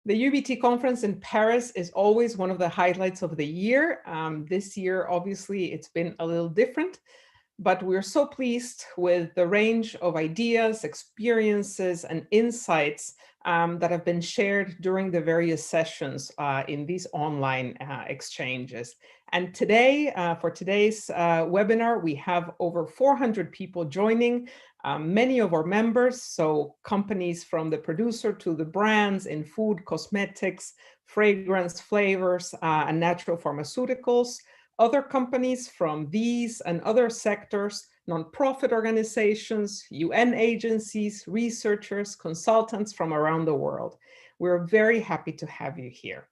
The UEBT conference in Paris is always one of the highlights of the year. This year, obviously, it's been a little different, but we're so pleased with the range of ideas, experiences, and insights that have been shared during the various sessions in these online exchanges. And today, for today's webinar, we have over 400 people joining, many of our members, so companies from the producer to the brands in food, cosmetics, fragrance, flavors, and natural pharmaceuticals, other companies from these and other sectors, nonprofit organizations, UN agencies, researchers, consultants from around the world. We're very happy to have you here.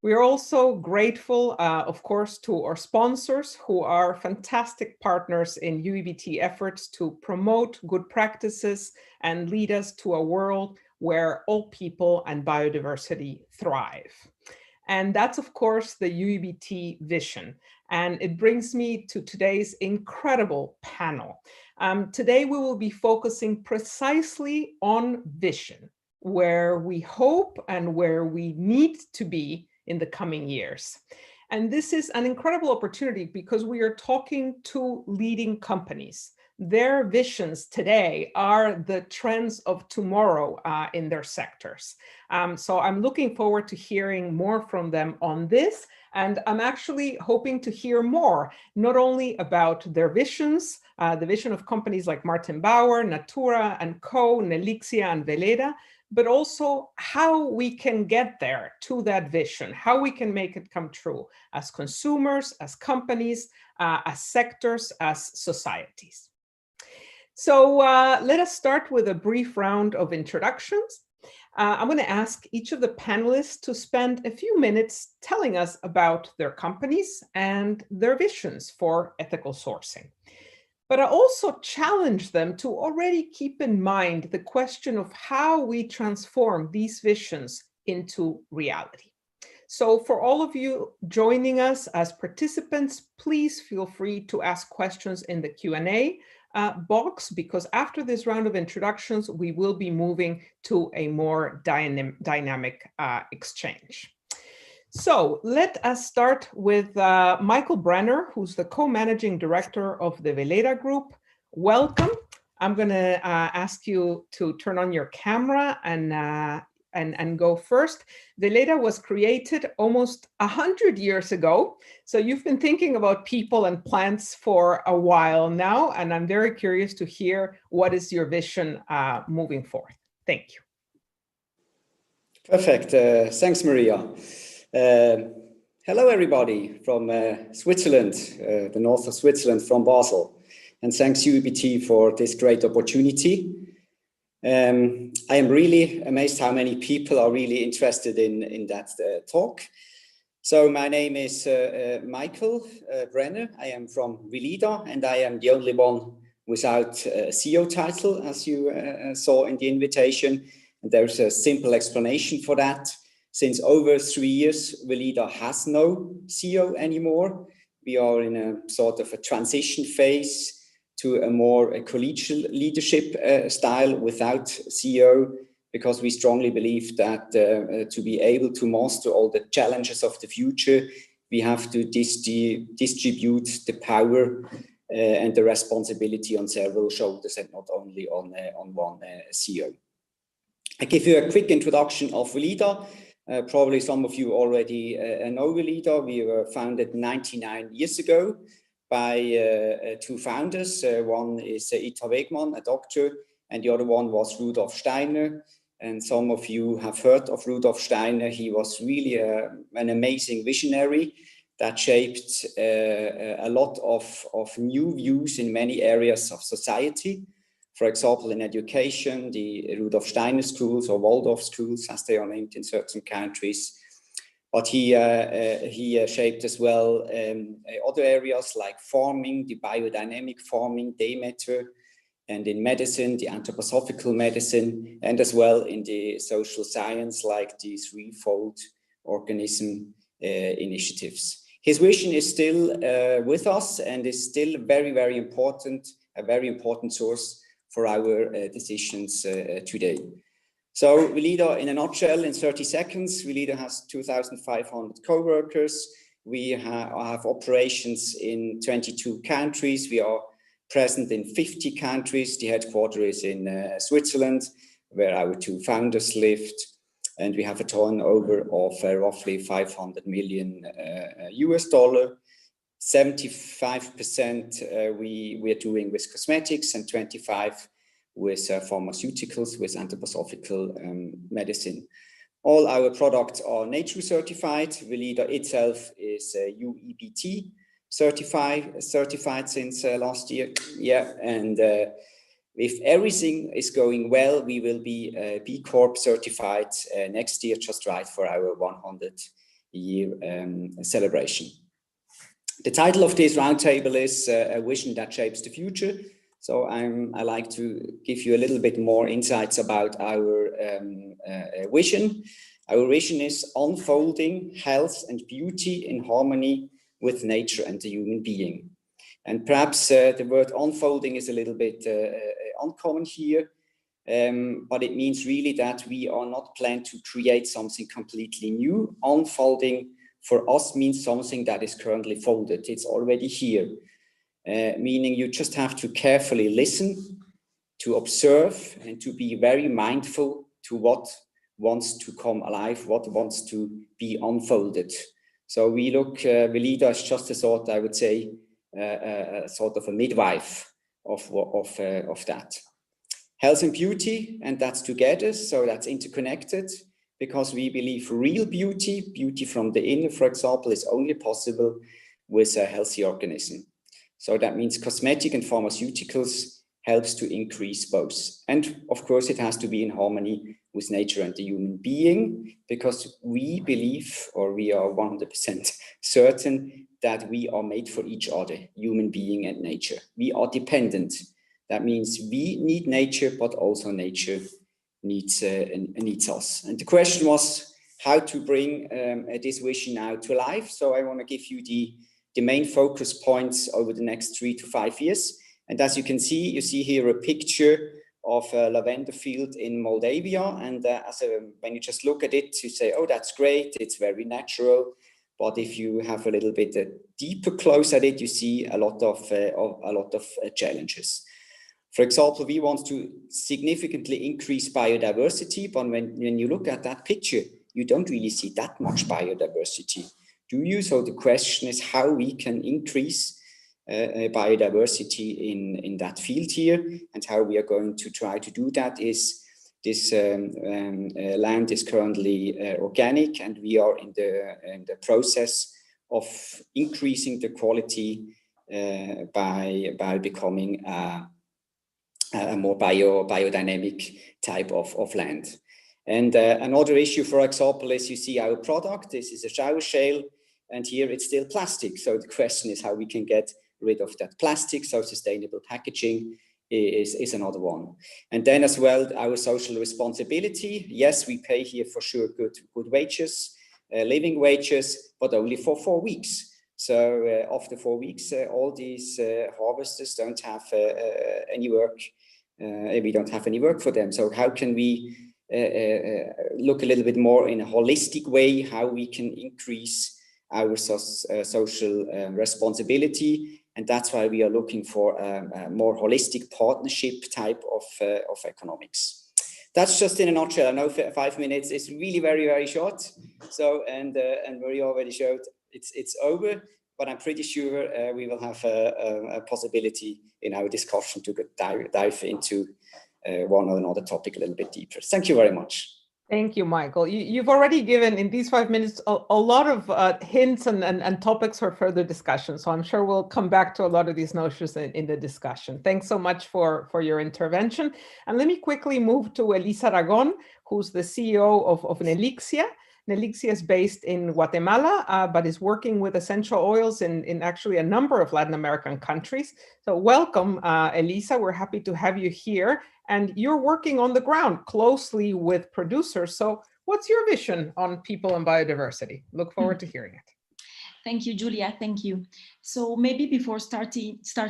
We are also grateful, of course, to our sponsors who are fantastic partners in UEBT efforts to promote good practices and lead us to a world where all people and biodiversity thrive. And that's, of course, the UEBT vision. And it brings me to today's incredible panel. Today, we will be focusing precisely on vision, where we hope and where we need to be in the coming years. And this is an incredible opportunity because we are talking to leading companies. Their visions today are the trends of tomorrow in their sectors. So I'm looking forward to hearing more from them on this. And I'm actually hoping to hear more, not only about their visions, the vision of companies like Martin Bauer, Natura Co, Nelixia, and Weleda, but also how we can get there to that vision, how we can make it come true as consumers, as companies, as sectors, as societies. So let us start with a brief round of introductions. I'm going to ask each of the panelists to spend a few minutes telling us about their companies and their visions for ethical sourcing. But I also challenge them to already keep in mind the question of how we transform these visions into reality. So for all of you joining us as participants, please feel free to ask questions in the Q&A box, because after this round of introductions, we will be moving to a more dynamic exchange. So let us start with Michael Brenner, who's the co-managing director of the Weleda Group. Welcome. I'm going to ask you to turn on your camera and go first. Weleda was created almost 100 years ago. So you've been thinking about people and plants for a while now, and I'm very curious to hear what is your vision moving forward. Thank you. Perfect. Thanks, Maria. Hello, everybody from Switzerland, the north of Switzerland, from Basel. And thanks, UEBT, for this great opportunity. I am really amazed how many people are really interested in that talk. So my name is Michael Brenner. I am from Weleda, and I am the only one without a CEO title, as you saw in the invitation. And there's a simple explanation for that. Since over 3 years, Weleda has no CEO anymore. We are in a sort of a transition phase to a more collegial leadership style without CEO, because we strongly believe that to be able to master all the challenges of the future, we have to distribute the power and the responsibility on several shoulders and not only on one CEO. I give you a quick introduction of Weleda. Probably some of you already know Weleda. We were founded 99 years ago by two founders. One is Ita Wegmann, a doctor, and the other one was Rudolf Steiner. And some of you have heard of Rudolf Steiner. He was really an amazing visionary that shaped a lot of new views in many areas of society. For example, in education, the Rudolf Steiner schools or Waldorf schools, as they are named in certain countries. But he shaped as well other areas like farming, the biodynamic farming, Demeter, and in medicine, the anthroposophical medicine, and as well in the social science, like the threefold organism initiatives. His vision is still with us and is still very, very important, a very important source for our decisions today. So Weleda, in a nutshell, in 30 seconds, Weleda has 2,500 co-workers. We have operations in 22 countries. We are present in 50 countries. The headquarters is in Switzerland, where our two founders lived. And we have a turnover of roughly 500 million US dollar. 75% we are doing with cosmetics and 25% with pharmaceuticals, with anthroposophical medicine. All our products are nature certified. Weleda itself is UEBT certified since last year. Yeah, and if everything is going well, we will be B Corp certified next year, just right for our 100-year celebration. The title of this roundtable is A Vision That Shapes the Future. So I like to give you a little bit more insights about our vision. Our vision is unfolding health and beauty in harmony with nature and the human being. And perhaps the word unfolding is a little bit uncommon here, but it means really that we are not planned to create something completely new. Unfolding for us means something that is currently folded. It's already here, meaning you just have to carefully listen, to observe, and to be very mindful to what wants to come alive, what wants to be unfolded. So we look, Weleda is just a sort, I would say, sort of a midwife of that. Health and beauty, and that's together, so that's interconnected, because we believe real beauty, beauty from the inner, for example, is only possible with a healthy organism. So that means cosmetic and pharmaceuticals helps to increase both. And of course, it has to be in harmony with nature and the human being, because we believe, or we are 100% certain, that we are made for each other, human being and nature. We are dependent. That means we need nature, but also nature needs us. And the question was how to bring this vision now to life. So I want to give you the main focus points over the next 3 to 5 years. And as you can see, you see here a picture of a lavender field in Moldavia. And when you just look at it, you say, oh, that's great. It's very natural. But if you have a little bit deeper close at it, you see a lot of challenges. For example, we want to significantly increase biodiversity, but when you look at that picture, you don't really see that much biodiversity, do you? So the question is how we can increase biodiversity in that field here, and how we are going to try to do that is this land is currently organic, and we are in the process of increasing the quality by becoming a more biodynamic type of land. And another issue, for example, is you see our product. This is a shower shale, and here it's still plastic. So the question is how we can get rid of that plastic. So sustainable packaging is another one. And then as well, our social responsibility. Yes, we pay here for sure good wages, living wages, but only for 4 weeks. So after 4 weeks, all these harvesters don't have any work. We don't have any work for them. So how can we look a little bit more in a holistic way, how we can increase our social responsibility? And that's why we are looking for a more holistic partnership type of economics. That's just in a nutshell. I know 5 minutes is really very, very short. So, and we already showed it's over, but I'm pretty sure we will have a possibility in our discussion to dive into one or another topic a little bit deeper. Thank you very much. Thank you, Michael. You've already given in these 5 minutes a lot of hints and topics for further discussion. So I'm sure we'll come back to a lot of these notions in the discussion. Thanks so much for your intervention. And let me quickly move to Elisa Aragon, who's the CEO of Nelixia. Nelixia is based in Guatemala, but is working with essential oils in actually a number of Latin American countries. So welcome, Elisa. We're happy to have you here. And you're working on the ground closely with producers. So what's your vision on people and biodiversity? Look forward to hearing it. Thank you, Julia. Thank you. So maybe before start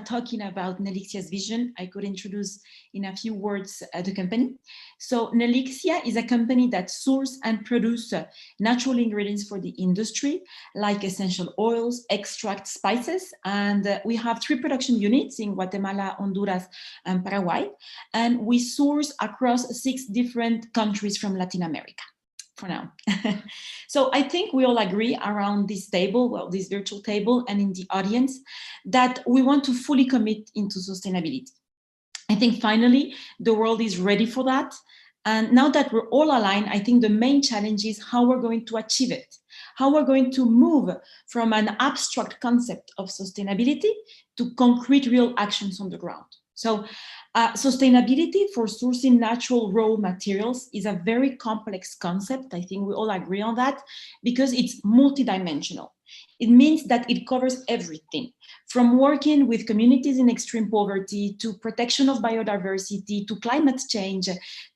talking about Nelixia's vision, I could introduce in a few words the company. So Nelixia is a company that sources and produces natural ingredients for the industry, like essential oils, extracts, spices. And we have 3 production units in Guatemala, Honduras, and Paraguay. And we source across 6 different countries from Latin America. For now. So I think we all agree around this table, well, this virtual table and in the audience, that we want to fully commit into sustainability. I think finally the world is ready for that. And now that we're all aligned, I think the main challenge is how we're going to achieve it, how we're going to move from an abstract concept of sustainability to concrete real actions on the ground. So sustainability for sourcing natural raw materials is a very complex concept. I think we all agree on that because it's multidimensional. It means that it covers everything, from working with communities in extreme poverty to protection of biodiversity, to climate change,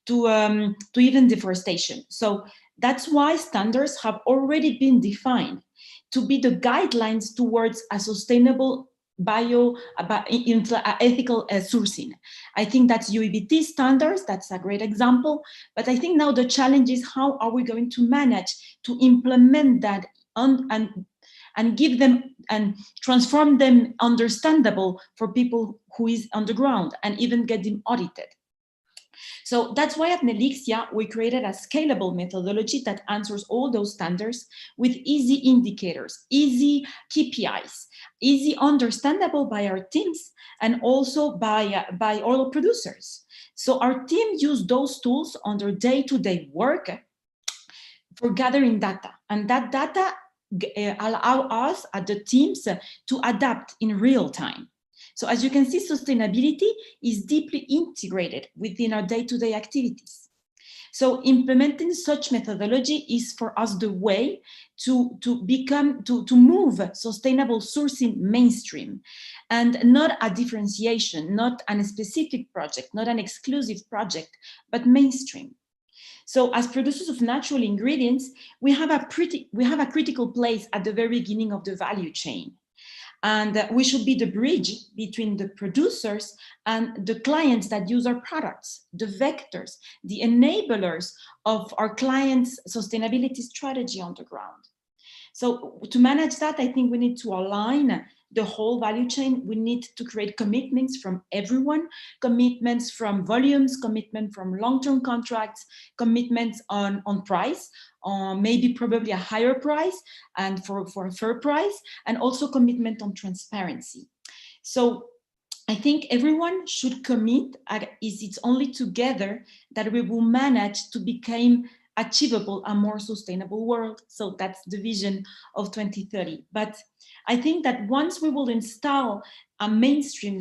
to even deforestation. So that's why standards have already been defined to be the guidelines towards a sustainable ethical sourcing. I think that's UEBT standards, that's a great example, but I think now the challenge is how are we going to manage to implement that and give them and transform them understandable for people who is on the ground and even get them audited. So that's why at Nelixia, we created a scalable methodology that answers all those standards with easy indicators, easy KPIs, easy understandable by our teams and also by oil producers. So our team use those tools on their day-to-day work for gathering data, and that data allow us at the teams to adapt in real time. So as you can see, sustainability is deeply integrated within our day-to-day activities. So implementing such methodology is for us the way to move sustainable sourcing mainstream, and not a differentiation, not a specific project, not an exclusive project, but mainstream. So as producers of natural ingredients, we have a critical place at the very beginning of the value chain. And we should be the bridge between the producers and the clients that use our products, the vectors, the enablers of our clients' sustainability strategy on the ground. So to manage that, I think we need to align the whole value chain. We need to create commitments from everyone, commitments from volumes, commitment from long-term contracts, commitments on price, maybe probably a higher price and for a fair price, and also commitment on transparency. So I think everyone should commit, it's only together that we will manage to become achievable a more sustainable world. So that's the vision of 2030. But I think that once we will install a mainstream,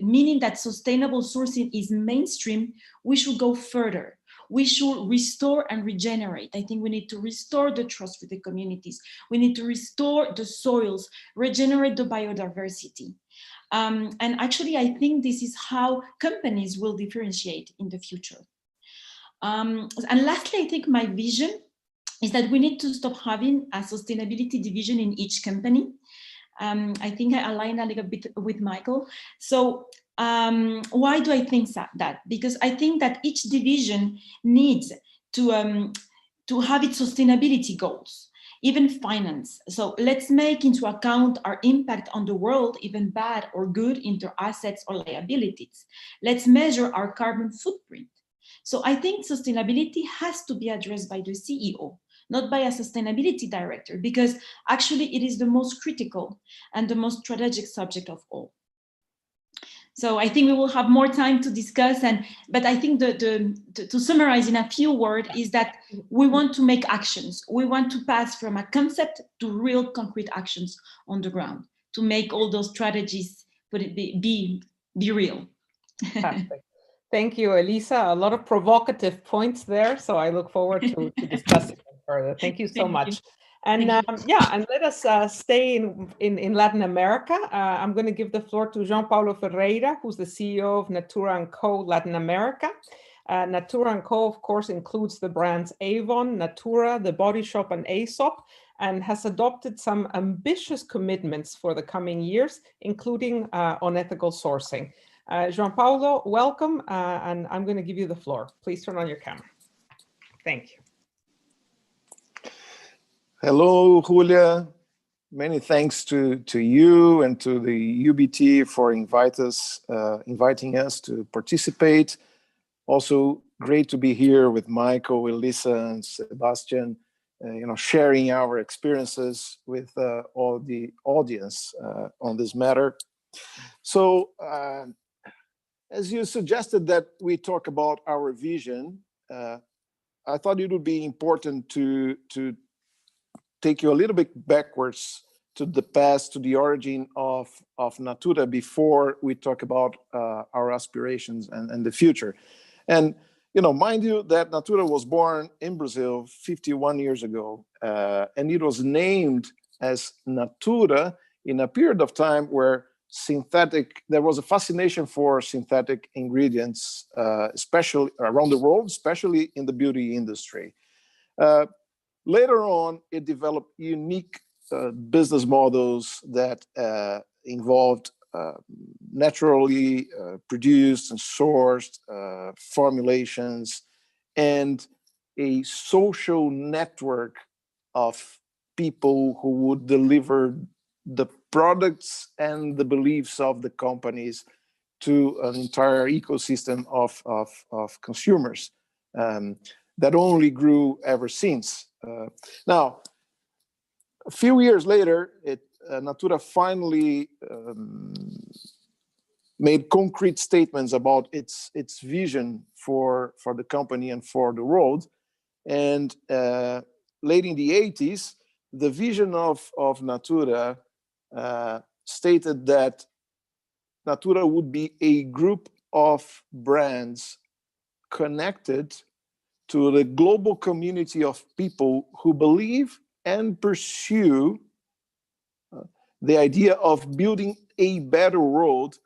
meaning that sustainable sourcing is mainstream, we should go further. We should restore and regenerate. I think we need to restore the trust with the communities. We need to restore the soils, regenerate the biodiversity. And actually, I think this is how companies will differentiate in the future. And lastly, I think my vision is that we need to stop having a sustainability division in each company. I think I align a little bit with Michael. So why do I think that? Because I think that each division needs to have its sustainability goals, even finance. So let's make into account our impact on the world, even bad or good, into assets or liabilities. Let's measure our carbon footprint. So I think sustainability has to be addressed by the CEO, not by a sustainability director, because actually it is the most critical and the most strategic subject of all. So I think we will have more time to discuss, but I think to summarize in a few words is that we want to make actions. We want to pass from a concept to real concrete actions on the ground to make all those strategies be real. Fantastic. Thank you, Elisa. A lot of provocative points there, so I look forward to discussing them further. Thank you so much. And and let us stay in Latin America. I'm going to give the floor to Joao Paulo Ferreira, who's the CEO of Natura Co Latin America. Natura Co, of course, includes the brands Avon, Natura, The Body Shop, and Aesop, and has adopted some ambitious commitments for the coming years, including on ethical sourcing. Joao Paulo, welcome, and I'm going to give you the floor. Please turn on your camera. Thank you. Hello, Julia. Many thanks to you and to the UBT for inviting us to participate. Also, great to be here with Michael, Elisa, and Sebastian, sharing our experiences with all the audience on this matter. So, as you suggested that we talk about our vision, I thought it would be important to take you a little bit backwards to the past, to the origin of Natura before we talk about our aspirations and the future. And, mind you that Natura was born in Brazil 51 years ago, and it was named as Natura in a period of time where there was a fascination for synthetic ingredients, especially around the world, especially in the beauty industry. Later on, it developed unique business models that involved naturally produced and sourced formulations and a social network of people who would deliver the products and the beliefs of the companies to an entire ecosystem of consumers that only grew ever since. Now, a few years later, Natura finally made concrete statements about its vision for the company and for the world. And late in the 80s, the vision of Natura stated that Natura would be a group of brands connected to the global community of people who believe and pursue the idea of building a better world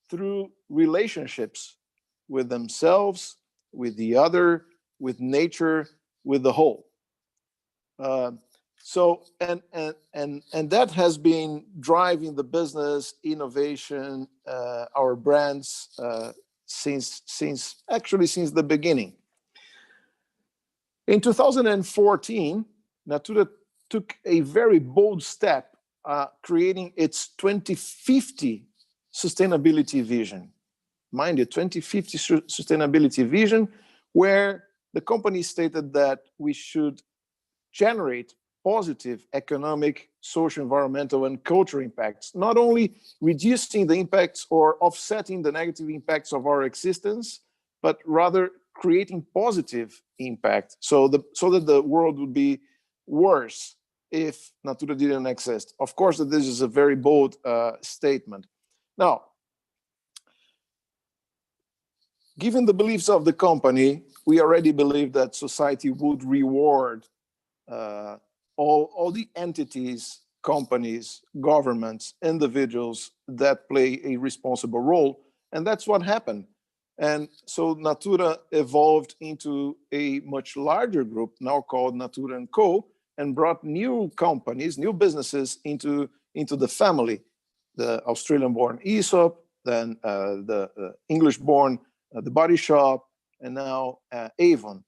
through relationships with themselves, with the other, with nature, with the whole. So that has been driving the business, innovation, our brands since the beginning. In 2014, Natura took a very bold step, creating its 2050 sustainability vision. Mind you, 2050 sustainability vision, where the company stated that we should generate positive economic, social, environmental, and cultural impacts, not only reducing the impacts or offsetting the negative impacts of our existence, but rather creating positive impact so that the world would be worse if Natura didn't exist. Of course, this is a very bold statement. Now, given the beliefs of the company, we already believe that society would reward all the entities, companies, governments, individuals that play a responsible role, and that's what happened. And so Natura evolved into a much larger group, now called Natura Co, and brought new companies, new businesses into the family. The Australian-born Aesop, then the English-born The Body Shop, and now Avon,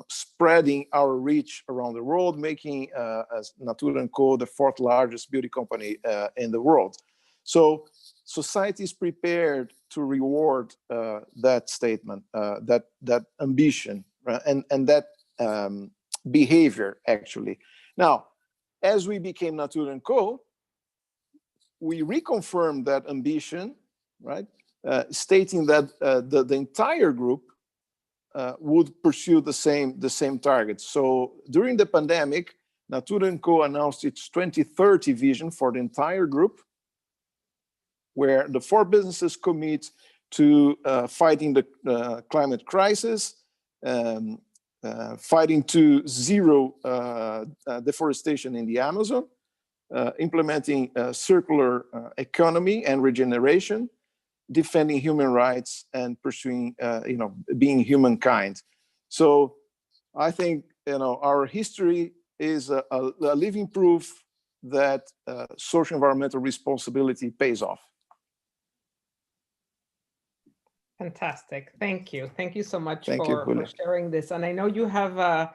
spreading our reach around the world, making as Natura Co the fourth largest beauty company in the world. So society is prepared to reward that statement, that ambition, and that behavior, actually. Now, as we became Natura Co, we reconfirmed that ambition, right? Stating that the entire group would pursue the same targets. So during the pandemic, Natura Co announced its 2030 vision for the entire group, where the four businesses commit to fighting the climate crisis, fighting to zero deforestation in the Amazon, implementing circular economy and regeneration, defending human rights and pursuing, being humankind. So I think, our history is a living proof that social environmental responsibility pays off. Fantastic. Thank you. Thank you so much Thank for sharing this. And I know you have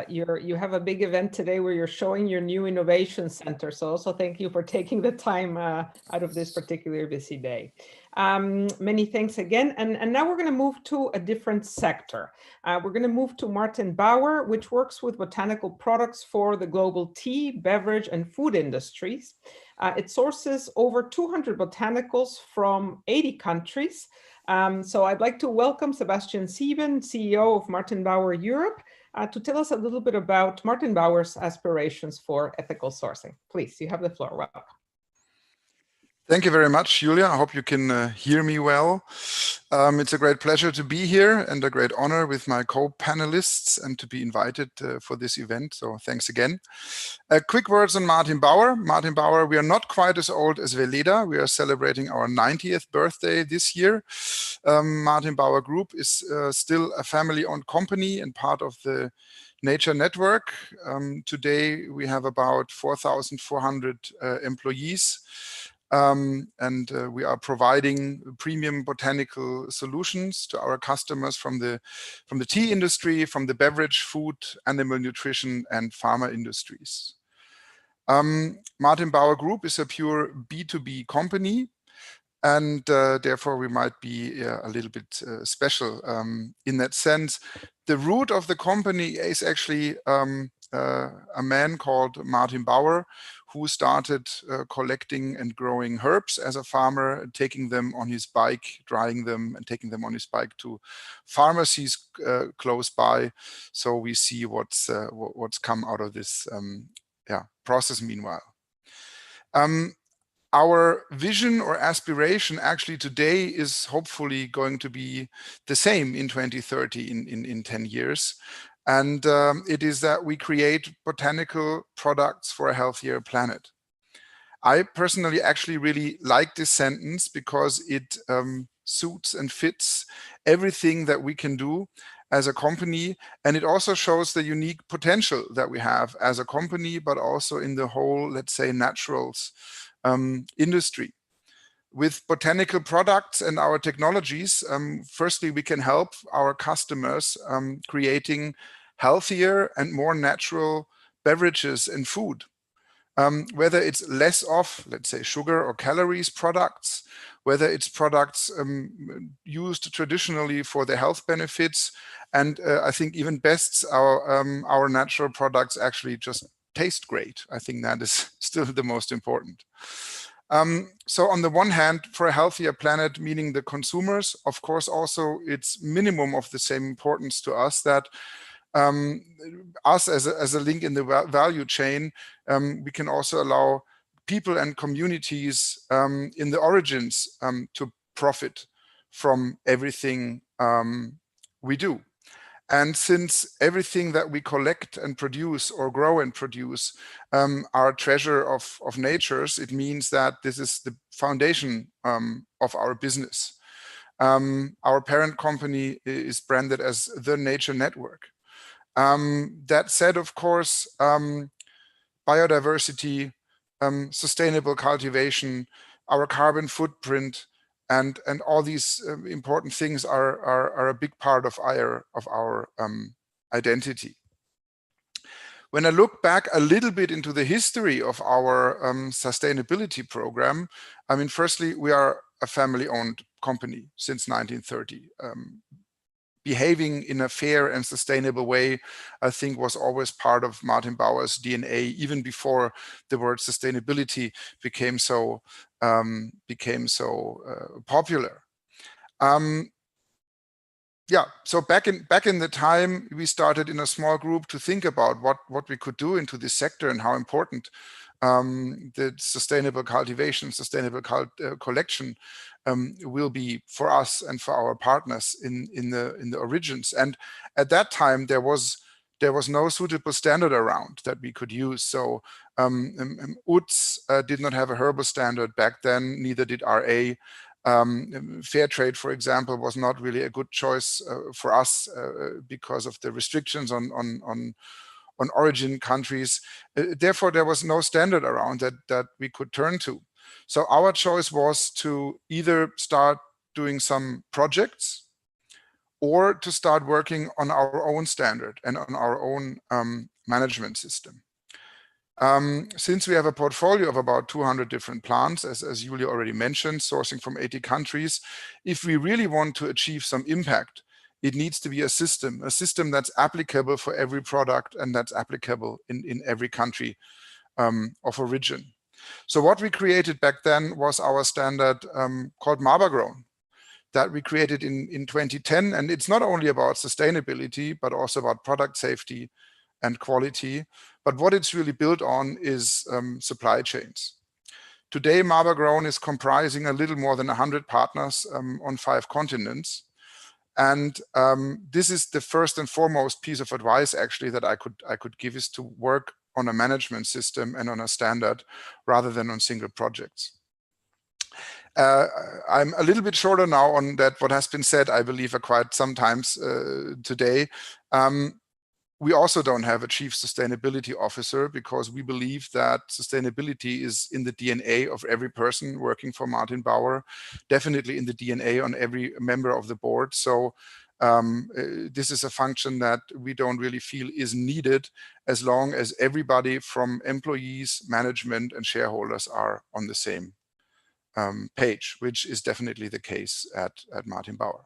you have a big event today where you're showing your new innovation center. So also thank you for taking the time out of this particular busy day. Many thanks again. And now we're going to move to a different sector. We're going to move to Martin Bauer, which works with botanical products for the global tea, beverage, and food industries. It sources over 200 botanicals from 80 countries. So I'd like to welcome Sebastian Sieben, CEO of Martin Bauer Europe, to tell us a little bit about Martin Bauer's aspirations for ethical sourcing. Please, you have the floor. Welcome. Thank you very much, Julia. I hope you can hear me well. It's a great pleasure to be here and a great honor with my co-panelists and to be invited for this event. So thanks again. Quick words on Martin Bauer. Martin Bauer, we are not quite as old as Weleda. We are celebrating our 90th birthday this year. Martin Bauer Group is still a family-owned company and part of the Nature Network. Today, we have about 4,400 employees. We are providing premium botanical solutions to our customers from the tea industry, from the beverage, food, animal nutrition, and pharma industries. Martin Bauer Group is a pure B2B company, and therefore we might be a little bit special in that sense. The root of the company is actually a man called Martin Bauer, who started collecting and growing herbs as a farmer, taking them on his bike, drying them, and taking them on his bike to pharmacies close by. So we see what's come out of this process meanwhile. Our vision or aspiration actually today is hopefully going to be the same in 2030, in 10 years. And it is that we create botanical products for a healthier planet. I personally actually really like this sentence because it suits and fits everything that we can do as a company. And it also shows the unique potential that we have as a company, but also in the whole, let's say, naturals industry. With botanical products and our technologies, firstly, we can help our customers creating healthier and more natural beverages and food. Whether it's less of, let's say, sugar or calories products, whether it's products used traditionally for the health benefits, and I think even best, our natural products actually just taste great. I think that is still the most important. So on the one hand, for a healthier planet, meaning the consumers, of course, also it's minimum of the same importance to us that us as a link in the value chain, we can also allow people and communities in the origins to profit from everything we do. And since everything that we collect and produce or grow and produce are a treasure of natures, it means that this is the foundation of our business. Our parent company is branded as the Nature Network. That said, of course, biodiversity, sustainable cultivation, our carbon footprint, and all these important things are a big part of our identity. When I look back a little bit into the history of our sustainability program, I mean, firstly, we are a family-owned company since 1930. Behaving in a fair and sustainable way, I think, was always part of Martin Bauer's DNA, even before the word sustainability became so popular. So back in the time, we started in a small group to think about what we could do into this sector and how important the sustainable cultivation, sustainable collection will be for us and for our partners in the origins. And at that time, there was no suitable standard around that we could use. So UTZ did not have a herbal standard back then, neither did RA. Fair trade, for example, was not really a good choice for us because of the restrictions on origin countries. Therefore, there was no standard around that we could turn to. So our choice was to either start doing some projects or to start working on our own standard and on our own management system. Since we have a portfolio of about 200 different plants, as Julia already mentioned, sourcing from 80 countries, if we really want to achieve some impact, it needs to be a system that's applicable for every product and that's applicable in every country of origin. So what we created back then was our standard called Grown that we created in 2010. And it's not only about sustainability, but also about product safety and quality. But what it's really built on is supply chains. Today, Grown is comprising a little more than 100 partners on 5 continents. And this is the first and foremost piece of advice, actually, that I could give, is to work on a management system and on a standard rather than on single projects. I'm a little bit shorter now on that. What has been said, I believe, quite sometimes today. We also don't have a chief sustainability officer because we believe that sustainability is in the DNA of every person working for Martin Bauer, definitely in the DNA on every member of the board. So this is a function that we don't really feel is needed as long as everybody from employees, management, and shareholders are on the same page, which is definitely the case at Martin Bauer.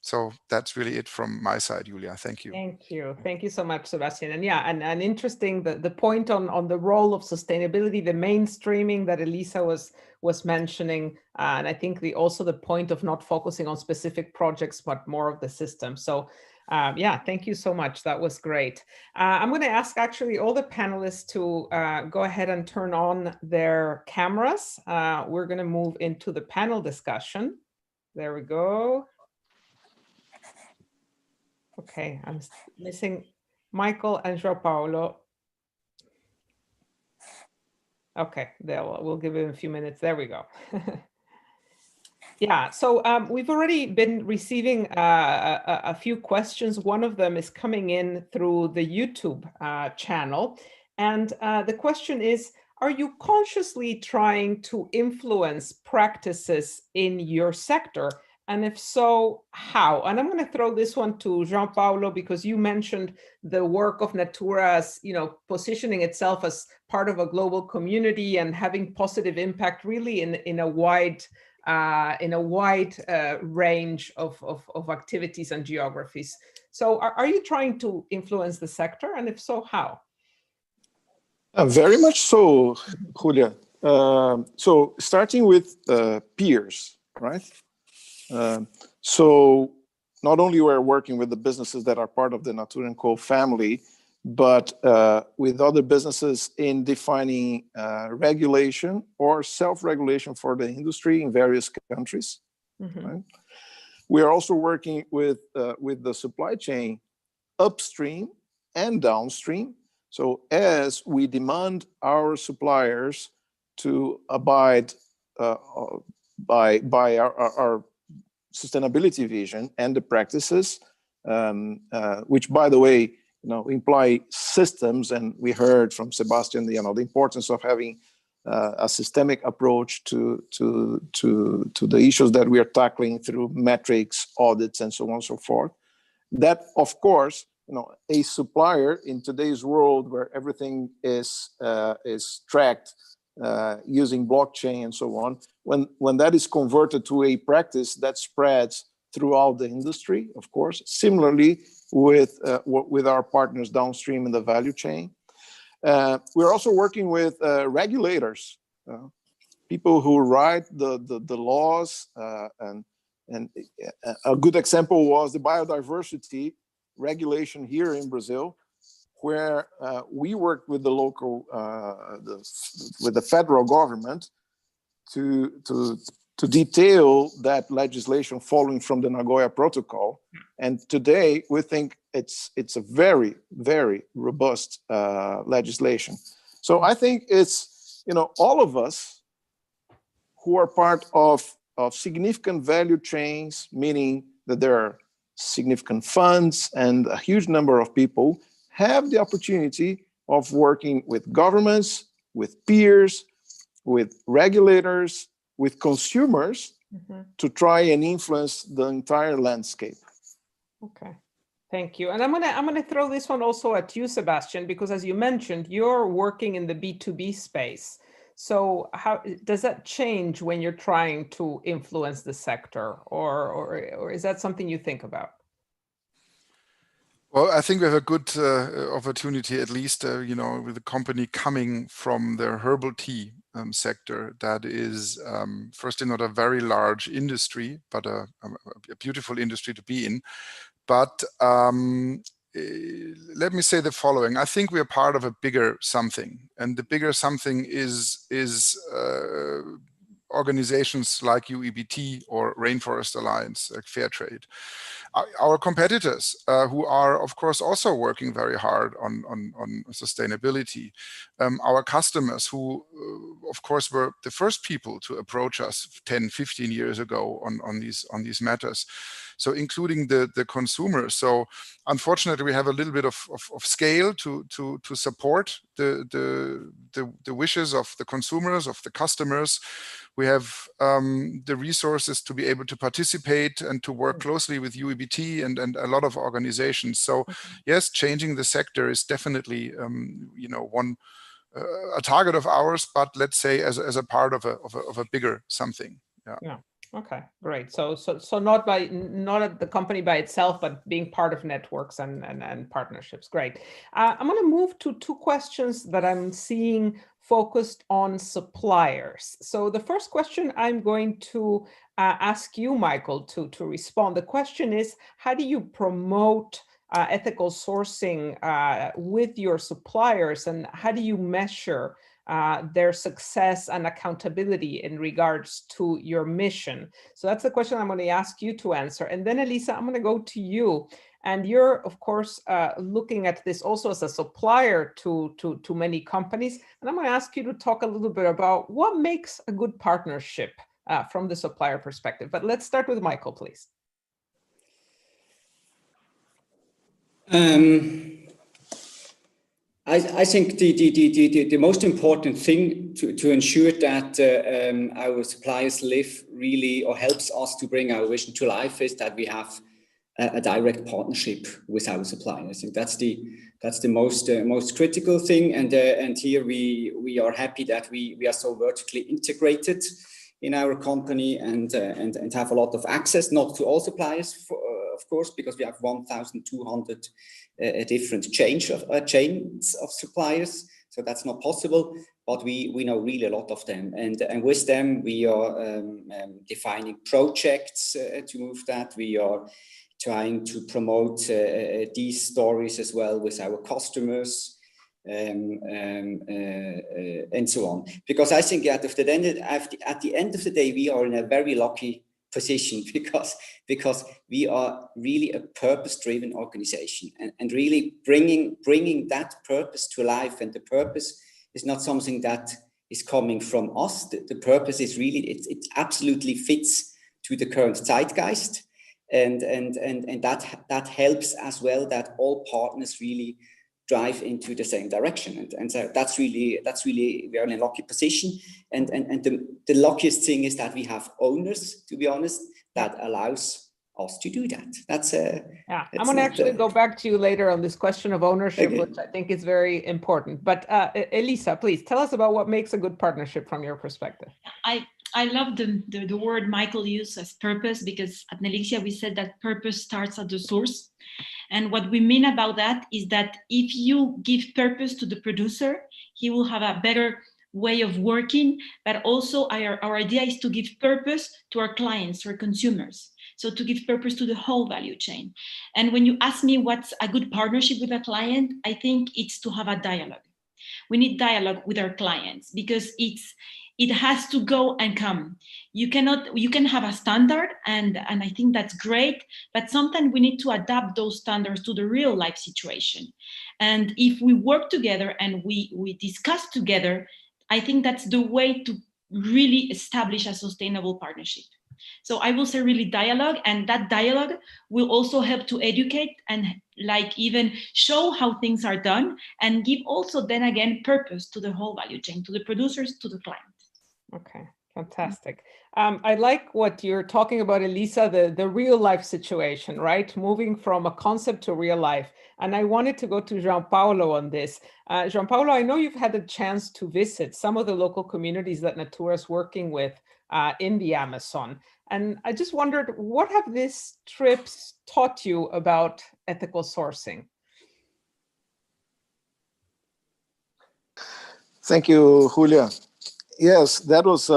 So that's really it from my side, Julia. Thank you. Thank you. Thank you so much, Sebastian. And yeah, and interesting, the point on the role of sustainability, the mainstreaming that Elisa was mentioning, and I think also the point of not focusing on specific projects, but more of the system. So yeah, thank you so much. That was great. I'm going to ask actually all the panelists to go ahead and turn on their cameras. We're going to move into the panel discussion. There we go. Okay, I'm missing Michael and Joao Paulo. Okay, we'll give it a few minutes. There we go. Yeah, so we've already been receiving a few questions. One of them is coming in through the YouTube channel. And the question is, are you consciously trying to influence practices in your sector? And if so, how? And I'm going to throw this one to Joao Paulo, because you mentioned the work of Natura as, positioning itself as part of a global community and having positive impact really in a wide range of activities and geographies. So are you trying to influence the sector? And if so, how? Very much so, Julia. So starting with peers, right? So not only we're working with the businesses that are part of the Natura Co family, but with other businesses in defining regulation or self-regulation for the industry in various countries. Mm-hmm. Right? We are also working with the supply chain upstream and downstream. So as we demand our suppliers to abide by our sustainability vision and the practices, which, by the way, imply systems, and we heard from Sebastian, the importance of having a systemic approach to the issues that we are tackling through metrics, audits, and so on and so forth. That, of course, a supplier in today's world where everything is tracked using blockchain and so on, when that is converted to a practice that spreads throughout the industry, of course, similarly with our partners downstream in the value chain. We're also working with regulators, people who write the laws, and a good example was the biodiversity regulation here in Brazil, where we worked with the local, with the federal government to detail that legislation following from the Nagoya Protocol. And today we think it's a very, very robust legislation. So I think it's, all of us who are part of of significant value chains, meaning that there are significant funds and a huge number of people have the opportunity of working with governments, with peers, with regulators, with consumers to try and influence the entire landscape. Okay, thank you. And I'm gonna throw this one also at you, Sebastian, because as you mentioned, you're working in the B2B space. So how does that change when you're trying to influence the sector, or is that something you think about? Well, I think we have a good opportunity, at least, with the company coming from the herbal tea sector. That is, firstly, not a very large industry, but a beautiful industry to be in. But let me say the following. I think we are part of a bigger something. And the bigger something is organizations like UEBT or Rainforest Alliance, like Fairtrade. Our competitors, who are, of course, also working very hard on sustainability. Our customers, who, of course, were the first people to approach us 10, 15 years ago on these matters. So including the consumers. So unfortunately, we have a little bit of scale to support the wishes of the consumers, of the customers. We have the resources to be able to participate and to work closely with UEBT and a lot of organizations. So yes, changing the sector is definitely a target of ours, but let's say as a part of a bigger something. Yeah. Okay, great. So not at the company by itself, but being part of networks and partnerships. Great. I'm going to move to two questions that I'm seeing focused on suppliers. So the first question I'm going to ask you, Michael, to respond. The question is, how do you promote ethical sourcing with your suppliers, and how do you measure their success and accountability in regards to your mission? So that's the question I'm going to ask you to answer. And then, Elisa, I'm going to go to you. And you're, of course, looking at this also as a supplier to many companies. And I'm going to ask you to talk a little bit about what makes a good partnership from the supplier perspective. But let's start with Michael, please. I think the most important thing to ensure that our suppliers live really, or helps us to bring our vision to life, is that we have a direct partnership with our suppliers. I think that's the most critical thing. And here we are happy that we are so vertically integrated in our company and have a lot of access, not to all suppliers, of course, because we have 1,200 different chains of suppliers. So that's not possible, but we know really a lot of them. And with them, we are defining projects to move that. We are trying to promote these stories as well with our customers, and so on. Because I think at the end of the day, we are in a very lucky position because we are really a purpose-driven organization, and really bringing that purpose to life. And the purpose is not something that is coming from us. The purpose is really, it absolutely fits to the current zeitgeist. And that helps as well, that all partners really drive into the same direction. And so that's really we are in a lucky position. And the luckiest thing is that we have owners, to be honest, that allows us to do that. I'm going to actually go back to you later on this question of ownership, which I think is very important. But Elisa, please tell us about what makes a good partnership from your perspective. I love the word Michael used as purpose, because at Nelixia we said that purpose starts at the source. And what we mean about that is that if you give purpose to the producer, he will have a better way of working. But also our idea is to give purpose to our clients, to our consumers. So to give purpose to the whole value chain. And when you ask me what's a good partnership with a client, I think it's to have a dialogue. We need dialogue with our clients, because it has to go and come. You can have a standard, and I think that's great, but sometimes we need to adapt those standards to the real life situation. And if we work together and we discuss together, I think that's the way to really establish a sustainable partnership. So I will say really dialogue, and that dialogue will also help to educate and like even show how things are done, and give also then again purpose to the whole value chain, to the producers, to the clients. Okay, fantastic. I like what you're talking about, Elisa, the real life situation, right? Moving from a concept to real life. And I wanted to go to Joao Paulo on this. Joao Paulo, I know you've had a chance to visit some of the local communities that Natura is working with in the Amazon. And I just wondered, what have these trips taught you about ethical sourcing? Thank you, Julia. Yes, that was,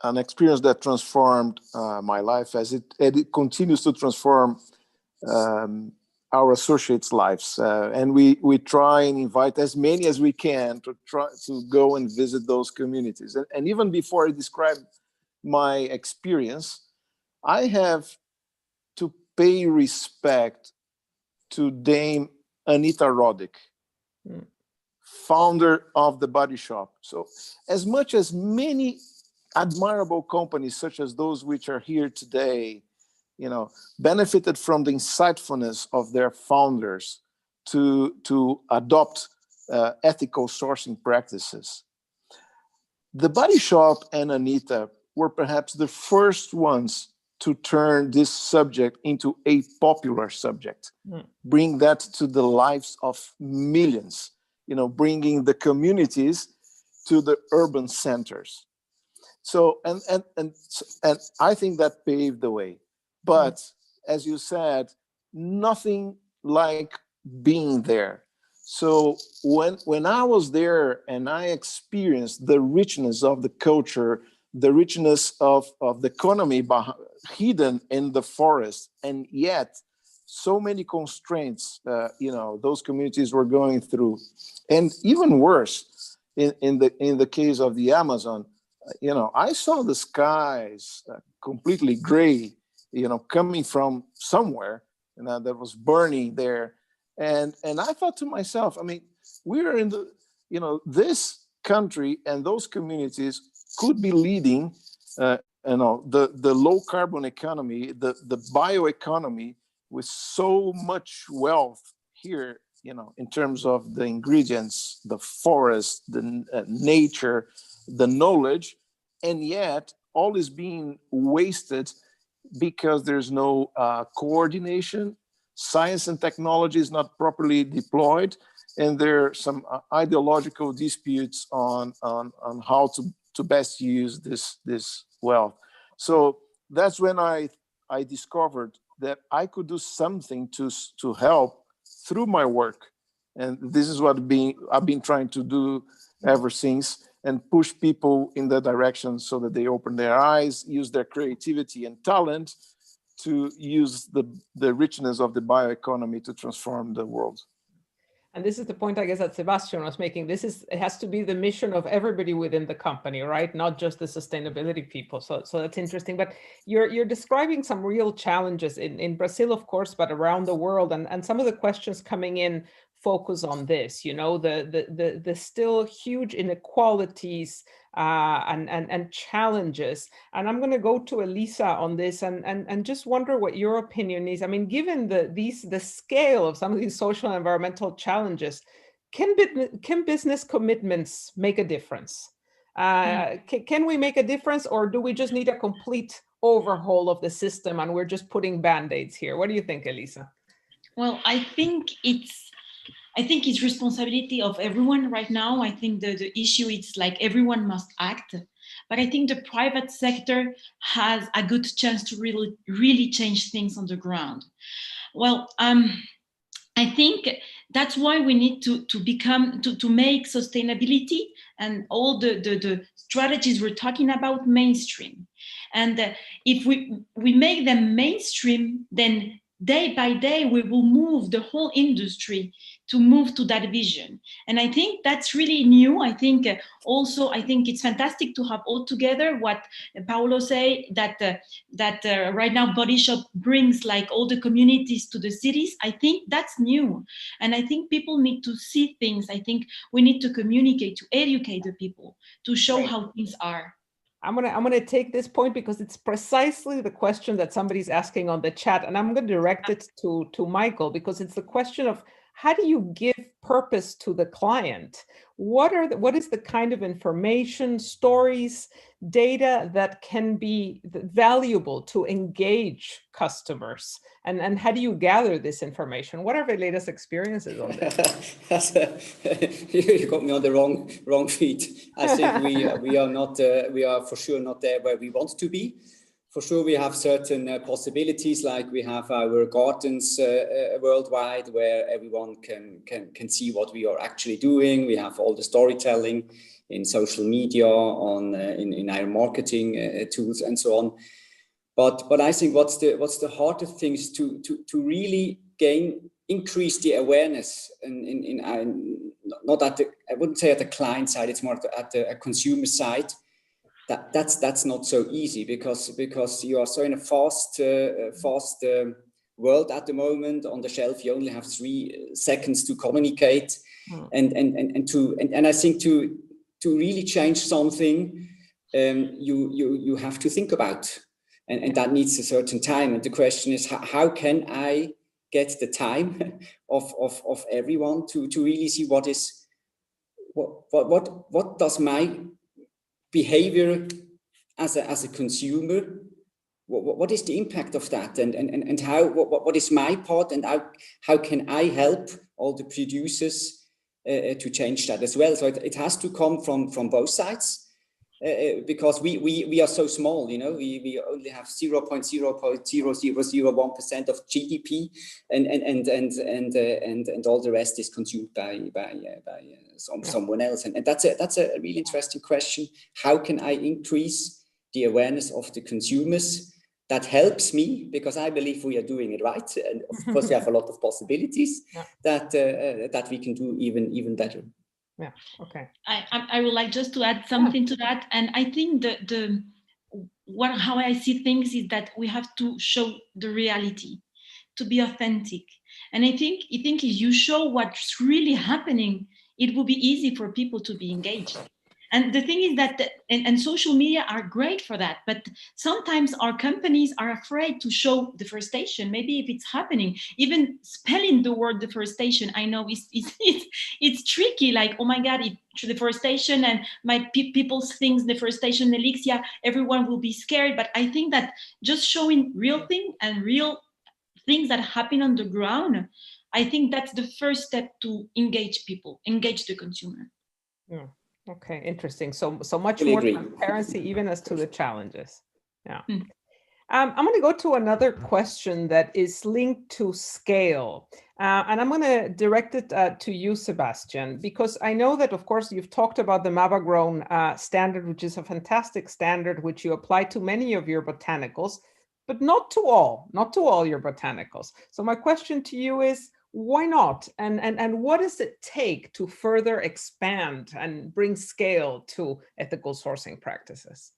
an experience that transformed my life, as it continues to transform our associates' lives. And we try and invite as many as we can to try to go and visit those communities. And even before I describe my experience, I have to pay respect to Dame Anita Roddick, founder of The Body Shop. So as much as many admirable companies such as those which are here today, benefited from the insightfulness of their founders to adopt ethical sourcing practices, The Body Shop and Anita were perhaps the first ones to turn this subject into a popular subject, bring that to the lives of millions, bringing the communities to the urban centers. So, and I think that paved the way. But as you said, nothing like being there. So when I was there and I experienced the richness of the culture, the richness of the economy hidden in the forest, and yet so many constraints, those communities were going through, and even worse, in the case of the Amazon, I saw the skies completely gray, coming from somewhere, that was burning there, and I thought to myself, I mean, we're in the, this country and those communities could be leading, the low carbon economy, the bioeconomy, with so much wealth here, in terms of the ingredients, the forest, the nature, the knowledge, and yet all is being wasted because there's no coordination. Science and technology is not properly deployed, and there are some ideological disputes on how to best use this wealth. So that's when I discovered that I could do something to help through my work, and this is what I've been trying to do ever since, and push people in that direction so that they open their eyes, use their creativity and talent to use the richness of the bioeconomy to transform the world. And this is the point, I guess, that Sebastian was making. It has to be the mission of everybody within the company, right? Not just the sustainability people. So that's interesting. But you're describing some real challenges in Brazil, of course, but around the world. And some of the questions coming in focus on this, the still huge inequalities and challenges. And I'm going to go to Elisa on this and just wonder what your opinion is. I mean, given the scale of some of these social and environmental challenges, can business commitments make a difference? Can we make a difference, or do we just need a complete overhaul of the system and we're just putting band-aids here? What do you think, Elisa? Well, I think it's responsibility of everyone right now. I think the issue is like everyone must act, but I think the private sector has a good chance to really change things on the ground. Well, I think that's why we need to make sustainability and all the strategies we're talking about mainstream. And if we make them mainstream, then day by day, we will move the whole industry to move to that vision. And I think that's really new. I think it's fantastic to have all together what Paulo say, that right now Body Shop brings like all the communities to the cities. I think that's new. And I think people need to see things. I think we need to communicate, to educate the people, to show how things are. I'm gonna take this point because it's precisely the question that somebody's asking on the chat, and I'm gonna direct it to Michael, because it's the question of how do you give purpose to the client? What is the kind of information, stories, data that can be valuable to engage customers? And how do you gather this information? What are the latest experiences on this? You got me on the wrong feet. I think we are for sure not there where we want to be. For sure, we have certain possibilities, like we have our gardens worldwide, where everyone can see what we are actually doing. We have all the storytelling in social media, in our marketing tools, and so on. But I think what's the hardest thing is to really increase the awareness not at I wouldn't say at the client side, it's more at the consumer side. That's not so easy because you are so in a fast world at the moment. On the shelf, you only have 3 seconds to communicate, and I think to really change something, you have to think about, and that needs a certain time. And the question is, how can I get the time of everyone to really see what does my behavior as a consumer, what is the impact of that, and how what is my part, and how can I help all the producers to change that as well? So it has to come from both sides, because we are so small, we only have 0.0001% of GDP, and all the rest is consumed by someone else. And that's a really interesting question. How can I increase the awareness of the consumers? That helps me, because I believe we are doing it right, and of course we have a lot of possibilities that we can do even better. Yeah. Okay. I would like just to add something to that, and I think how I see things is that we have to show the reality, to be authentic, and I think if you show what's really happening, it will be easy for people to be engaged. And the thing is that, and social media are great for that, but sometimes our companies are afraid to show deforestation. Maybe if it's happening, even spelling the word deforestation, I know it's tricky. Like, oh my God, it's deforestation, and people think deforestation, Nelixia, everyone will be scared. But I think that just showing real things and real things that happen on the ground, I think that's the first step to engage people, engage the consumer. Yeah. Okay, interesting. So much more transparency, even as to the challenges. Yeah. I'm going to go to another question that is linked to scale. And I'm going to direct it to you, Sebastian, because I know that, of course, you've talked about the MABA-Grown standard, which is a fantastic standard, which you apply to many of your botanicals, but not to all your botanicals. So my question to you is, why not? And what does it take to further expand and bring scale to ethical sourcing practices?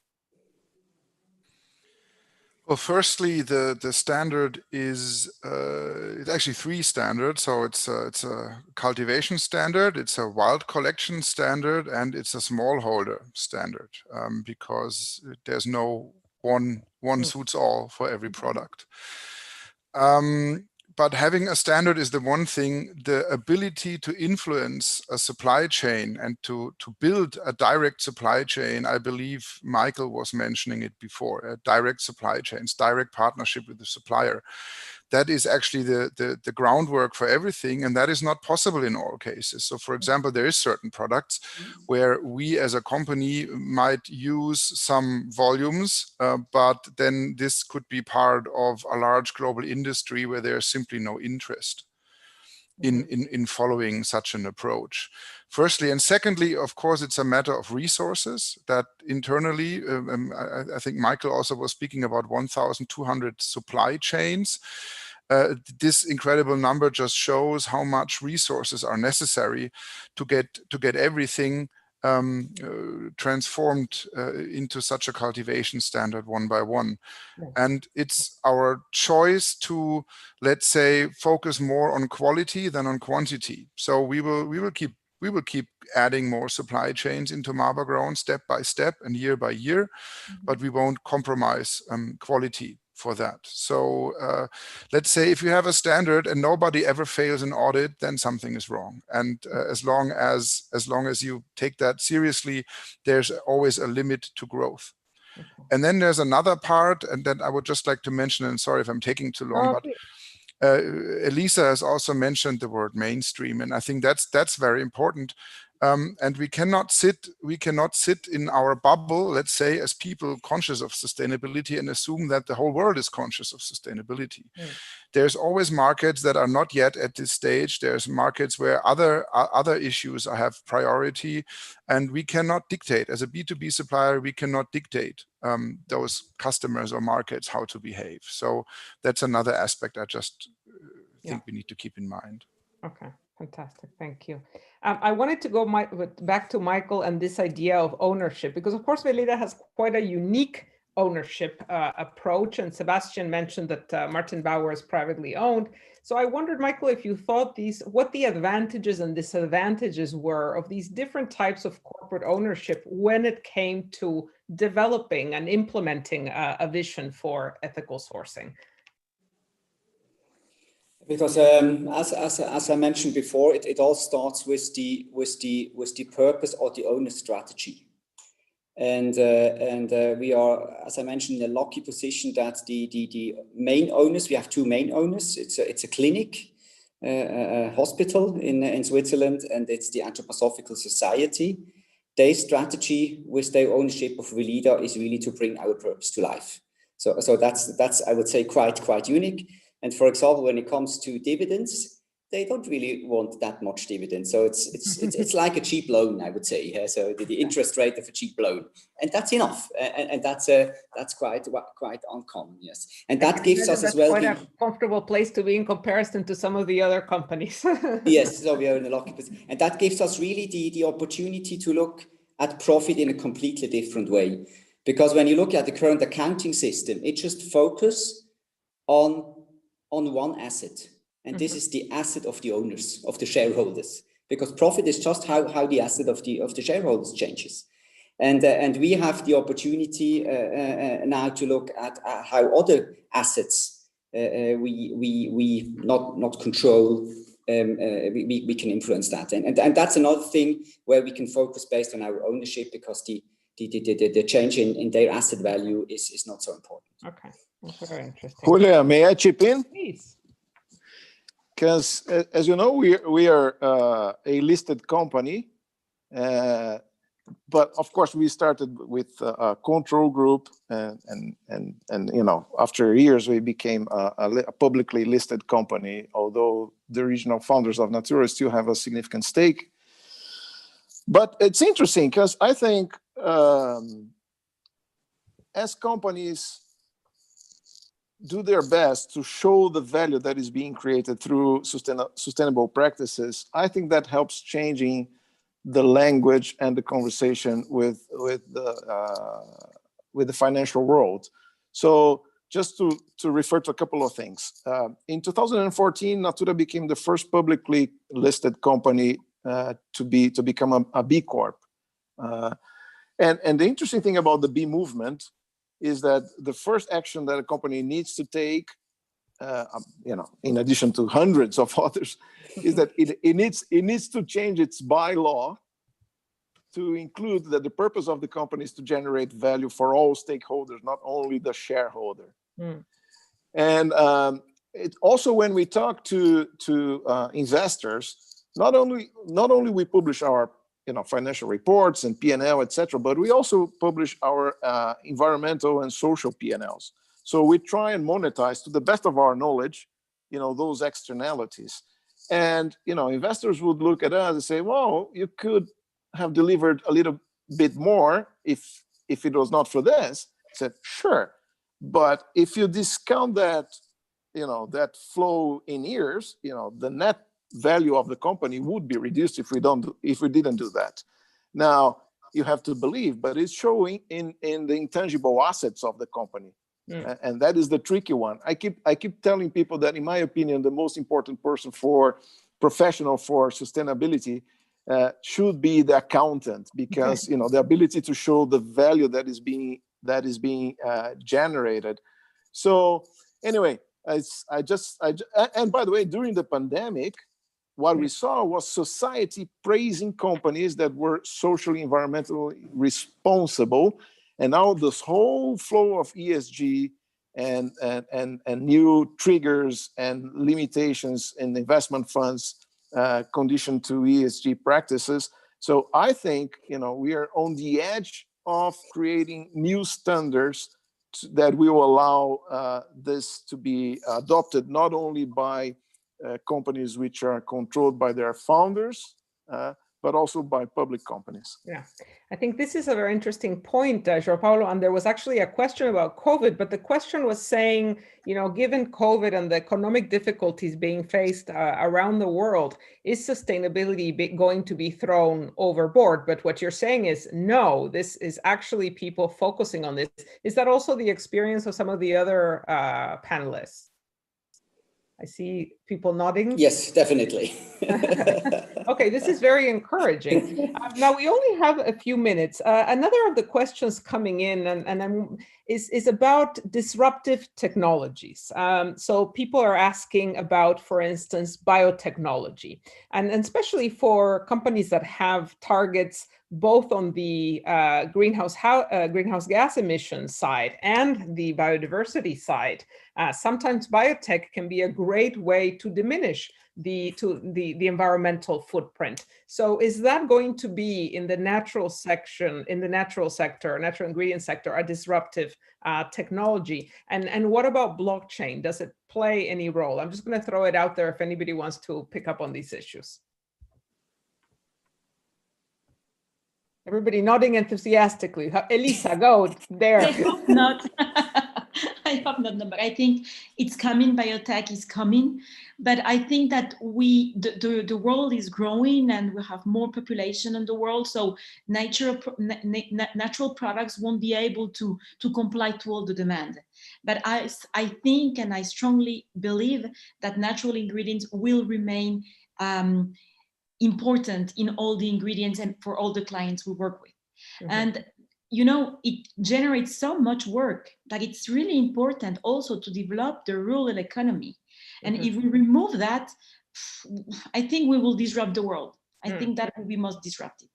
Well, firstly, the standard is it's actually 3 standards. So it's a cultivation standard, it's a wild collection standard, and it's a smallholder standard, because there's no one suits all for every product. But having a standard is the one thing. The ability to influence a supply chain and to build a direct supply chain, I believe Michael was mentioning it before, direct supply chains, direct partnership with the supplier. That is actually the groundwork for everything, and that is not possible in all cases. So, for example, there is certain products where we as a company might use some volumes, but then this could be part of a large global industry where there's simply no interest in following such an approach. Firstly, and secondly, of course, it's a matter of resources that internally, I think Michael also was speaking about 1,200 supply chains. This incredible number just shows how much resources are necessary to get everything transformed into such a cultivation standard one by one. And it's our choice to, let's say, focus more on quality than on quantity. So we will keep We will keep adding more supply chains into Marburg Rhone step by step and year by year, but we won't compromise quality for that. So let's say if you have a standard and nobody ever fails an audit, then something is wrong. And as long as you take that seriously, there's always a limit to growth. And then there's another part, and that I would just like to mention, and sorry if I'm taking too long, but Elisa has also mentioned the word mainstream, and I think that's very important. And we cannot sit in our bubble, let's say, as people conscious of sustainability and assume that the whole world is conscious of sustainability. There's always markets that are not yet at this stage. There's markets where other issues have priority, and we cannot dictate, as a B2B supplier, we cannot dictate those customers or markets how to behave. So that's another aspect I just think we need to keep in mind. Okay, fantastic. Thank you. I wanted to go back to Michael and this idea of ownership, because of course Weleda has quite a unique ownership approach, and Sebastian mentioned that Martin Bauer is privately owned. So I wondered, Michael, if you thought what the advantages and disadvantages were of these different types of corporate ownership when it came to developing and implementing a vision for ethical sourcing. Because as I mentioned before, it all starts with the purpose or the owner strategy, and we are, as I mentioned, in a lucky position that the main owners, we have two main owners. It's a clinic, a hospital in Switzerland, and it's the Anthroposophical Society. Their strategy with their ownership of Weleda is really to bring our purpose to life. So that's I would say quite unique. And for example, when it comes to dividends, they don't really want that much dividends. So it's like a cheap loan, I would say. Yeah? So the interest rate of a cheap loan, and that's enough. And that's quite uncommon, yes. And that gives us as well quite a comfortable place to be in comparison to some of the other companies. Yes, so we are in a lucky position, and that gives us really the opportunity to look at profit in a completely different way. Because when you look at the current accounting system, it just focuses on one asset, and this is the asset of the owners, of the shareholders, because profit is just how the asset of the shareholders changes, and we have the opportunity now to look at how other assets we not control, we can influence that, and that's another thing where we can focus based on our ownership, because the change in their asset value is not so important. Okay. That's very interesting. Julia, may I chip in? Please. Because as you know, we are a listed company, but of course we started with a control group, and you know, after years we became a publicly listed company. Although the original founders of Natura still have a significant stake, but it's interesting because I think as companies do their best to show the value that is being created through sustainable practices, I think that helps changing the language and the conversation with the financial world. So just to refer to a couple of things, in 2014, Natura became the first publicly listed company to become a B Corp. And the interesting thing about the B movement is that the first action that a company needs to take, you know, in addition to hundreds of others, is that it needs to change its bylaw to include that the purpose of the company is to generate value for all stakeholders, not only the shareholder. And it also, when we talk to investors, not only we publish our financial reports and P&L, etc., but we also publish our environmental and social P&Ls. So we try and monetize to the best of our knowledge, those externalities. And investors would look at us and say, "Well, you could have delivered a little bit more if it was not for this." I said, "Sure, but if you discount that, that flow in years, the net value of the company would be reduced if we didn't do that." Now you have to believe, but it's showing in the intangible assets of the company. And that is the tricky one. I keep telling people that, in my opinion, the most important professional for sustainability should be the accountant, because you know, the ability to show the value that is being generated. So anyway, and by the way, during the pandemic, what we saw was society praising companies that were socially, environmentally responsible, and now this whole flow of ESG and new triggers and limitations in investment funds conditioned to ESG practices. So I think, you know, we are on the edge of creating new standards that will allow this to be adopted not only by companies which are controlled by their founders, but also by public companies. Yeah, I think this is a very interesting point, Joao Paulo, and there was actually a question about COVID, but the question was saying, you know, given COVID and the economic difficulties being faced around the world, is sustainability going to be thrown overboard? But what you're saying is, no, this is actually people focusing on this. Is that also the experience of some of the other panelists? I see people nodding. Yes, definitely. Okay, this is very encouraging. Now we only have a few minutes. Another of the questions coming in is about disruptive technologies. So people are asking about, for instance, biotechnology, and especially for companies that have targets both on the greenhouse gas emissions side and the biodiversity side. Sometimes biotech can be a great way to diminish the environmental footprint. So is that going to be in the natural sector, natural ingredient sector, a disruptive technology? And what about blockchain? Does it play any role? I'm just going to throw it out there if anybody wants to pick up on these issues. Everybody nodding enthusiastically. Elisa, go there. I hope not. I hope not, no, but I think it's coming. Biotech is coming, but I think that the world is growing and we have more population in the world, so natural products won't be able to comply to all the demand. But I think, and I strongly believe, that natural ingredients will remain important in all the ingredients and for all the clients we work with. Mm-hmm. And you know, it generates so much work that it's really important also to develop the rural economy. And if we remove that, I think we will disrupt the world. I think that we must disrupt it.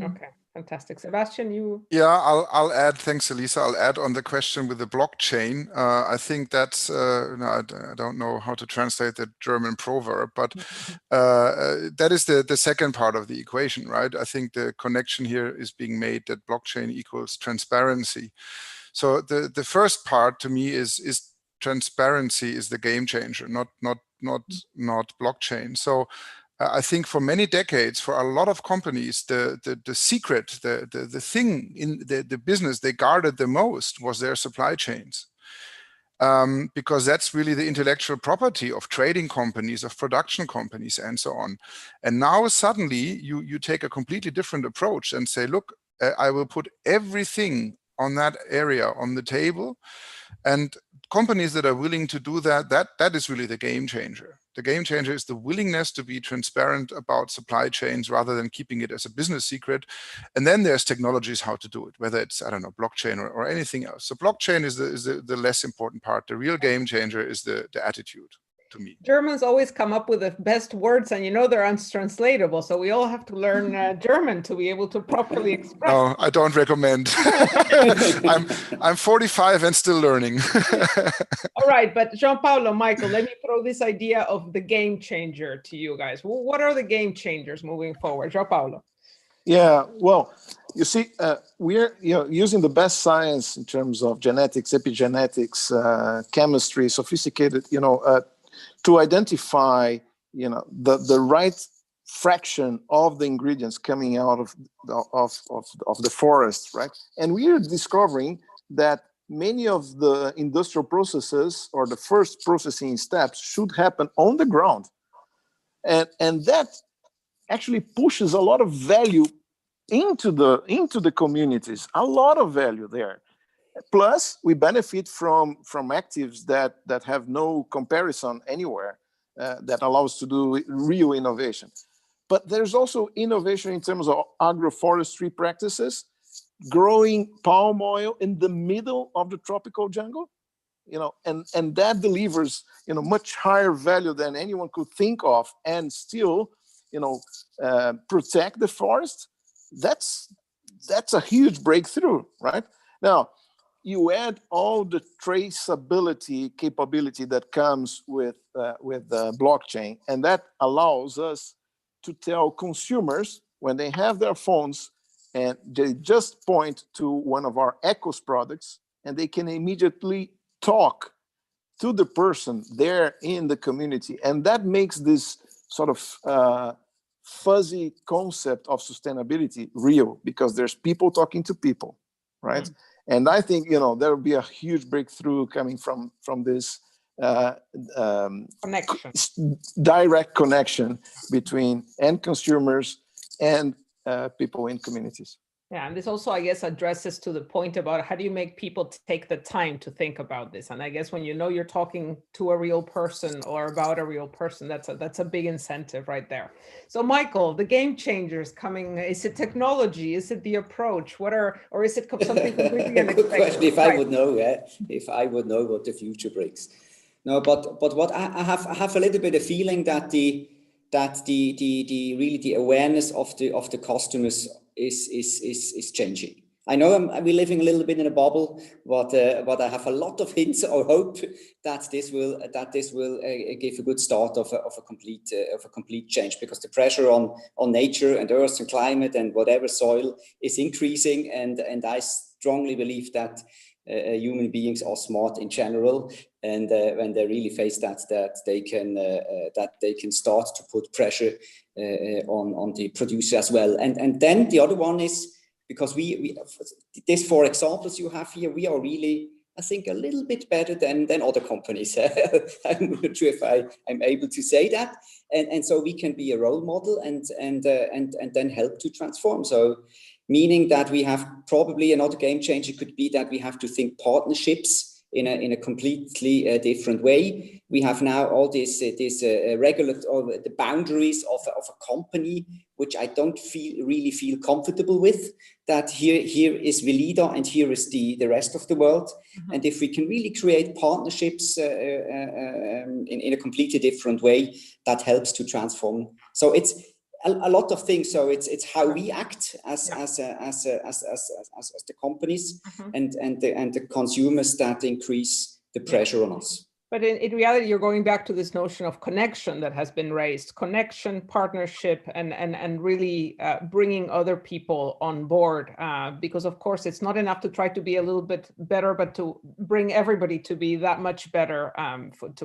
Okay, fantastic. Sebastian, you? Yeah, I'll add, thanks Elisa, I'll add on the question with the blockchain. I think that's, I don't know how to translate the German proverb, but that is the second part of the equation, right? I think the connection here is being made that blockchain equals transparency. So the first part to me is transparency is the game changer, not blockchain. So I think for many decades, for a lot of companies, the secret, the thing in the business they guarded the most was their supply chains. Because that's really the intellectual property of trading companies, of production companies, and so on. And now suddenly you take a completely different approach and say, look, I will put everything on that area on the table. And companies that are willing to do that is really the game changer. The game changer is the willingness to be transparent about supply chains rather than keeping it as a business secret. And then there's technologies how to do it, whether it's, I don't know, blockchain or anything else. So blockchain is the less important part. The real game changer is the attitude. To me. Germans always come up with the best words, and you know they're untranslatable, so we all have to learn German to be able to properly express. No, I don't recommend. I'm 45 and still learning. All right, but Joao Paulo, Michael, let me throw this idea of the game changer to you guys. What are the game changers moving forward? Joao Paulo. Yeah, well, you see, we're using the best science in terms of genetics, epigenetics, chemistry, sophisticated, to identify, the right fraction of the ingredients coming out of the forest, right? And we are discovering that many of the industrial processes or the first processing steps should happen on the ground, and that actually pushes a lot of value into the communities, a lot of value there. Plus, we benefit from actives that have no comparison anywhere, that allows to do real innovation. but there's also innovation in terms of agroforestry practices, growing palm oil in the middle of the tropical jungle, and that delivers, much higher value than anyone could think of, and still, protect the forest. That's a huge breakthrough, right? Now, you add all the traceability capability that comes with blockchain, and that allows us to tell consumers when they have their phones and they just point to one of our Ecos products, and they can immediately talk to the person there in the community. And that makes this sort of fuzzy concept of sustainability real, because there's people talking to people, right? And I think, there will be a huge breakthrough coming from this direct connection between end consumers and people in communities. Yeah, and this also, I guess, addresses to the point about how do you make people take the time to think about this. And I guess when you're talking to a real person or about a real person, that's a big incentive right there. So Michael, the game changers coming, is it technology? Is it the approach? Or is it something completely unexpected? Good question. If I would know, if I would know what the future brings. No, but what I have a little bit of feeling that the awareness of the customers is changing. I know we're living a little bit in a bubble, but I have a lot of hints or hope that this will give a good start of a complete change, because the pressure on nature and earth and climate and whatever soil is increasing, and I strongly believe that human beings are smart in general, and when they really face that they can start to put pressure on the producer as well. And then the other one is, because we these 4 examples you have here, we are really, I think, a little bit better than other companies. I'm not sure if I'm able to say that, and so we can be a role model and then help to transform. So meaning that we have probably another game changer could be that we have to think partnerships in a completely different way. We have now all this regular, or the boundaries of a company, which I don't really feel comfortable with, that here is Weleda and here is the rest of the world. And if we can really create partnerships in a completely different way, that helps to transform. So it's a lot of things. So it's how we act as the companies and the consumers that increase the pressure on us. But in reality, you're going back to this notion of connection that has been raised, connection, partnership, and really bringing other people on board. Because of course, it's not enough to try to be a little bit better, but to bring everybody to be that much better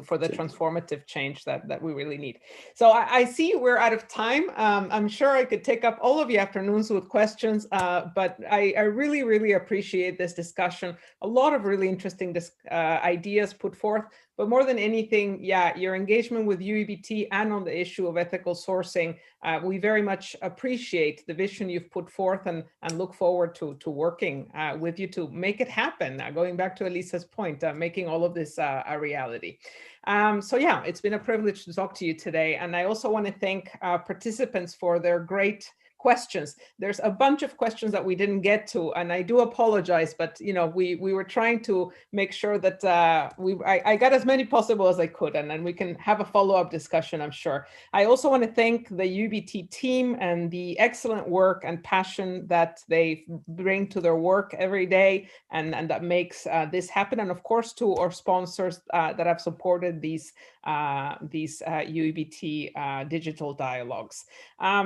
for the transformative change that we really need. So I see we're out of time. I'm sure I could take up all of the afternoons with questions, but I really, really appreciate this discussion. A lot of really interesting ideas put forth. But more than anything, your engagement with UEBT and on the issue of ethical sourcing, we very much appreciate the vision you've put forth and look forward to working with you to make it happen. Going back to Elisa's point, making all of this a reality. So it's been a privilege to talk to you today. And I also want to thank participants for their great questions. There's a bunch of questions that we didn't get to, and I do apologize, but we were trying to make sure that I got as many possible as I could, and then we can have a follow-up discussion, I'm sure. I also want to thank the UEBT team and the excellent work and passion that they bring to their work every day, and that makes this happen, and of course to our sponsors that have supported these UEBT Digital Dialogues.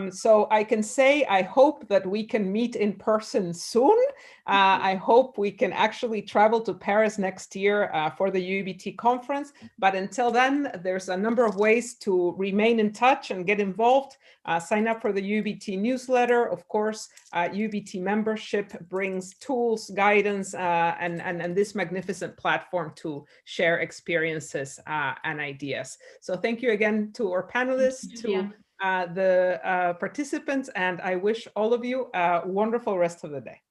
So I can say I hope that we can meet in person soon. I hope we can actually travel to Paris next year for the UEBT conference. But until then, there's a number of ways to remain in touch and get involved. Sign up for the UEBT newsletter. Of course, UEBT membership brings tools, guidance, and this magnificent platform to share experiences and ideas. So thank you again to our panelists, to the participants, and I wish all of you a wonderful rest of the day.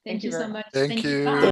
Thank you so much. Thank you.